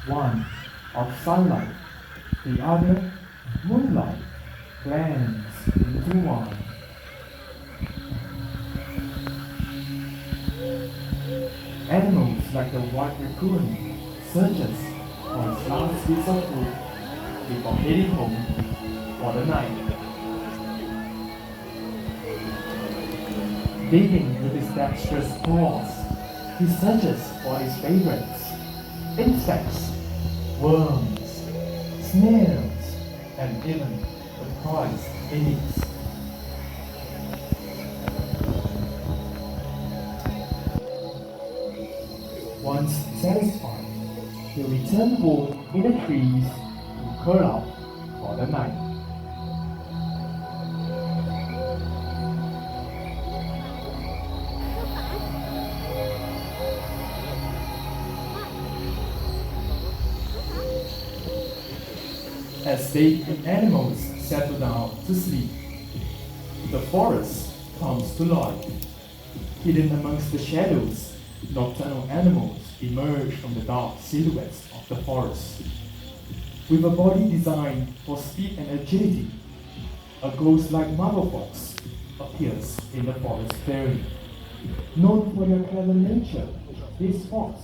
one of sunlight, the other moonlight blends into one. Animals like the white raccoon searches for its last piece of food before heading home for the night. Digging with his dexterous paws, he searches for his favorites: insects, worms, snails, and even the prize it eats. Once satisfied, he returns home in the trees to curl up for the night. As they animals settle down to sleep, the forest comes to life. Hidden amongst the shadows, nocturnal animals emerge from the dark silhouettes of the forest. With a body designed for speed and agility, a ghost-like marble fox appears in the forest clearing. Known for their clever nature, this fox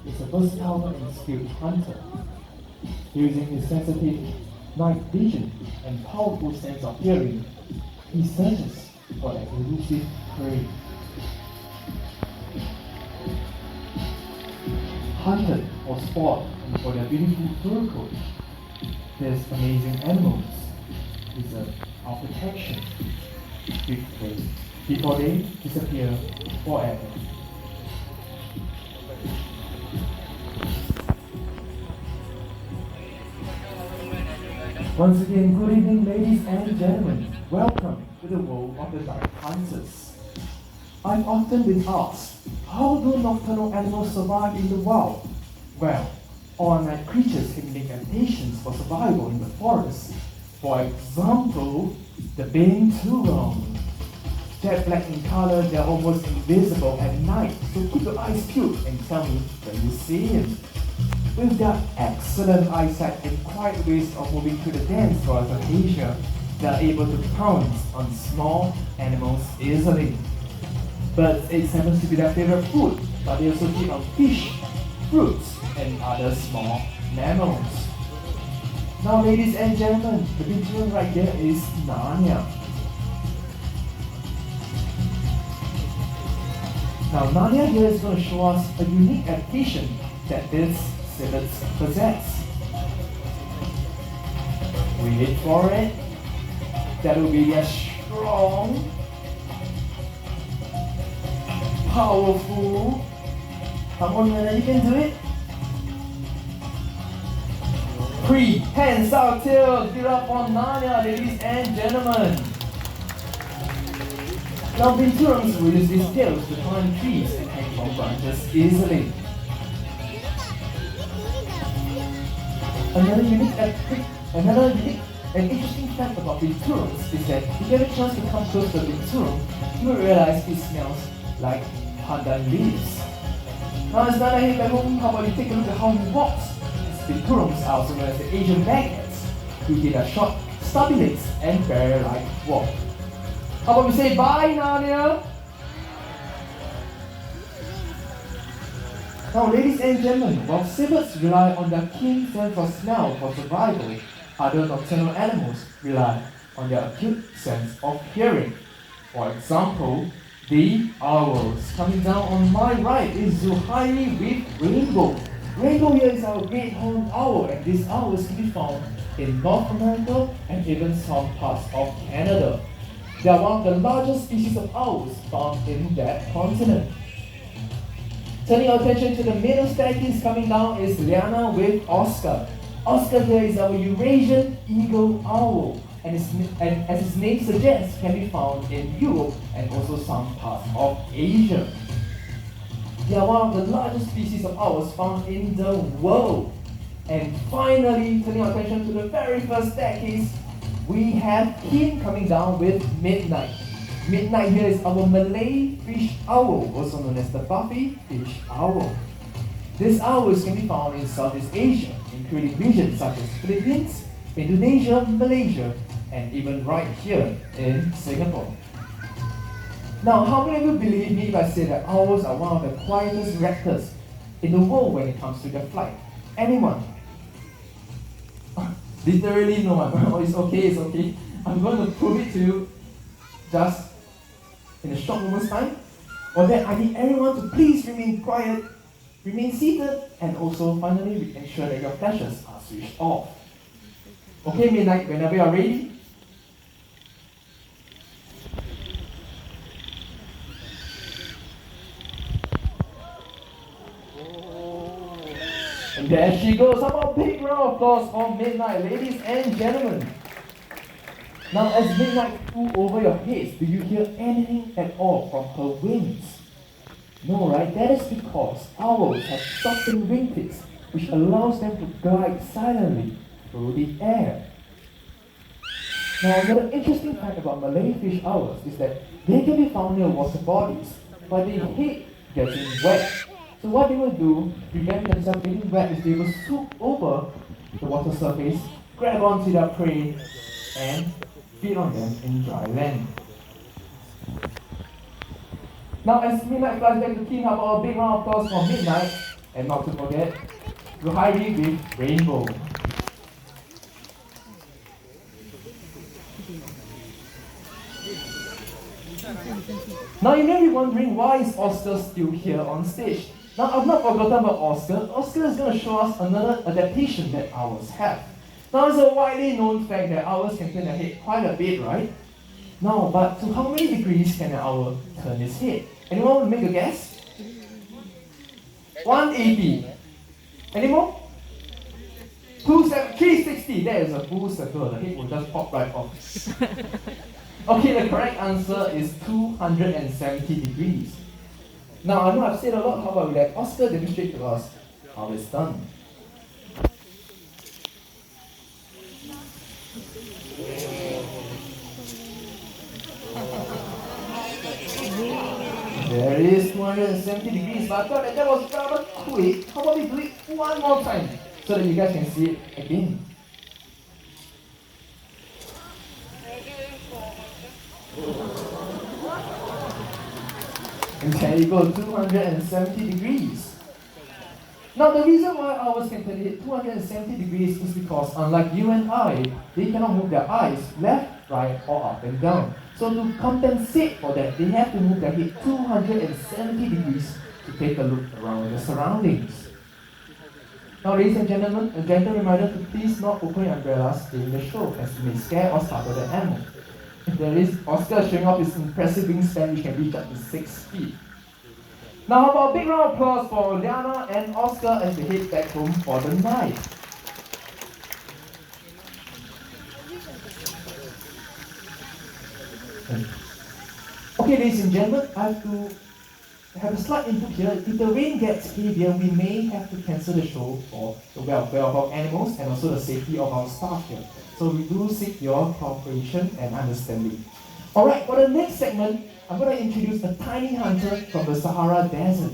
is a versatile and skilled hunter. Using his sensitive night vision and powerful sense of hearing, he searches for an elusive prey. Hunted for sport and for their beautiful fur coat, these amazing animals deserve our protection before they disappear forever. Once again, good evening, ladies and gentlemen. Welcome to the world of the night hunters. I've often been asked, how do nocturnal animals survive in the wild? Well, all-night creatures can make adaptations for survival in the forest. For example, the binturong. Jet black in color, they're almost invisible at night, so keep your eyes peeled and tell me when you see them. With their excellent eyesight and quiet ways of moving through the dense forest of Asia, they are able to pounce on small animals easily. Birds' eggs happens to be their favorite food, but they also feed on fish, fruits, and other small mammals. Now, ladies and gentlemen, the picture right there is Narnia. Now, Narnia here is going to show us a unique adaptation that this civets possess. Wait for it. That will be their strong, powerful. Come on, man, you can do it. 3 hands out, tails. Give up for Narnia, ladies and gentlemen. Now, binturongs will use these tails to climb trees and hang from branches easily. Another unique and interesting fact about binturongs is that if you get a chance to come close to a binturong, you will realize it smells like pandan leaves. Now, as Nana here back home, how about you take a look at how he walks? Binturongs are also known as the Asian maggots, who did a short, stubby legs and bear-like walk. How about we say bye, Narnia? Now, ladies and gentlemen, while civets rely on their keen sense of smell for survival, other nocturnal animals rely on their acute sense of hearing. For example, the owls. Coming down on my right is Zuhairi with Rainbow. Rainbow here is our great horned owl, and this owl is to be found in North America and even some parts of Canada. They are one of the largest species of owls found in that continent. Turning our attention to the middle staircase, coming down is Liana with Oscar. Oscar here is our Eurasian eagle owl, and as its name suggests, can be found in Europe and also some parts of Asia. They are one of the largest species of owls found in the world. And finally, turning our attention to the very first staircase, we have Kim coming down with Midnight. Midnight here is our Malay fish owl, also known as the Buffy fish owl. These owls can be found in Southeast Asia, including regions such as Philippines, Indonesia, Malaysia, and even right here in Singapore. Now, how many of you believe me if I say that owls are one of the quietest raptors in the world when it comes to their flight? Anyone? Literally no one. Oh, it's okay. I'm going to prove it to you just in a short moment's time. For that, I need everyone to please remain quiet, remain seated, and also finally ensure that your flashes are switched off. Okay, Midnight, whenever you're ready. And there she goes. How about a big round of applause for Midnight, ladies and gentlemen. Now, as Midnight flew over your heads, do you hear anything at all from her wings? No, right? That is because owls have softened wing tips, which allows them to glide silently through the air. Now, another interesting fact about Malay fish owls is that they can be found near water bodies, but they hate getting wet. So what they will do to prevent themselves getting wet is they will swoop over the water surface, grab onto their prey, and feed on them in dry land. Now, as Midnight flies back to King, how about a big round of applause for Midnight, and not to forget, Ruhairi with Rainbow. Now, you may be wondering why is Oscar still here on stage. Now, I've not forgotten about Oscar. Oscar is going to show us another adaptation that owls have. Now, it's a widely known fact that owls can turn their head quite a bit, right? Now, but to how many degrees can an owl turn its head? Anyone want to make a guess? 180. Any more? 360. That is a full circle. The head will just pop right off. Okay, the correct answer is 270 degrees. Now, I know I've said a lot. How about we let Oscar demonstrate to us how it's done? There is 270 degrees, but I thought that was rather quick. How about we do it one more time so that you guys can see it again? And there you go, 270 degrees. Now, the reason why owls can turn it 270 degrees is because, unlike you and I, they cannot move their eyes left, right, or up and down. So to compensate for that, they have to move their head 270 degrees to take a look around the surroundings. Now, ladies and gentlemen, a gentle reminder to please not open your umbrellas during the show, as you may scare or startle the animal. If there is Oscar showing off his impressive wingspan, which can reach up to 6 feet. Now, how about a big round of applause for Liana and Oscar as they head back home for the night. Okay, ladies and gentlemen, I have to have a slight input here. If the rain gets heavier, we may have to cancel the show for the welfare of our animals and also the safety of our staff here. So we do seek your cooperation and understanding. Alright, for the next segment, I'm going to introduce a tiny hunter from the Sahara Desert.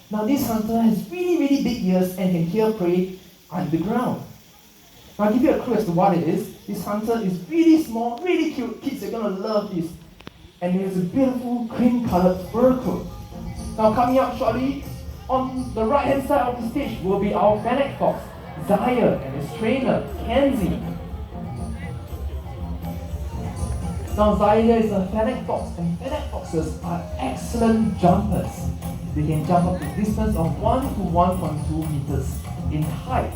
Now, this hunter has really big ears and can hear prey underground. Now, I'll give you a clue as to what it is. This hunter is really small, really cute. Kids are going to love this. And it has a beautiful cream-colored fur coat. Now, coming up shortly, on the right-hand side of the stage will be our Fennec Fox, Zaire, and his trainer, Kenzie. Now, Zaire is a Fennec Fox, and Fennec Foxes are excellent jumpers. They can jump up to a distance of 1 to 1.2 meters in height.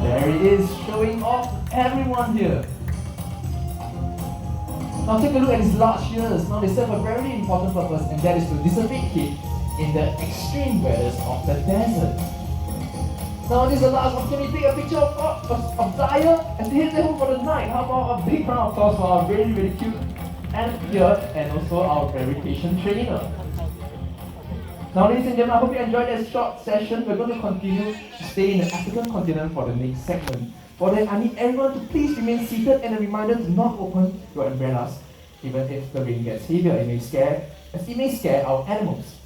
There he is, showing off everyone here. Now take a look at his large ears. Now they serve a very important purpose, and that is to dissipate heat in the extreme weathers of the desert. Now this is the last opportunity to take a picture of Zaire and head home for the night. How about a big round of applause for our really cute and and also our verification trainer. Now, ladies and gentlemen, I hope you enjoyed this short session. We're going to continue to stay in the African continent for the next segment. For that, I need everyone to please remain seated, and a reminder to not open your umbrellas Even if the rain gets heavier, it may scare our animals.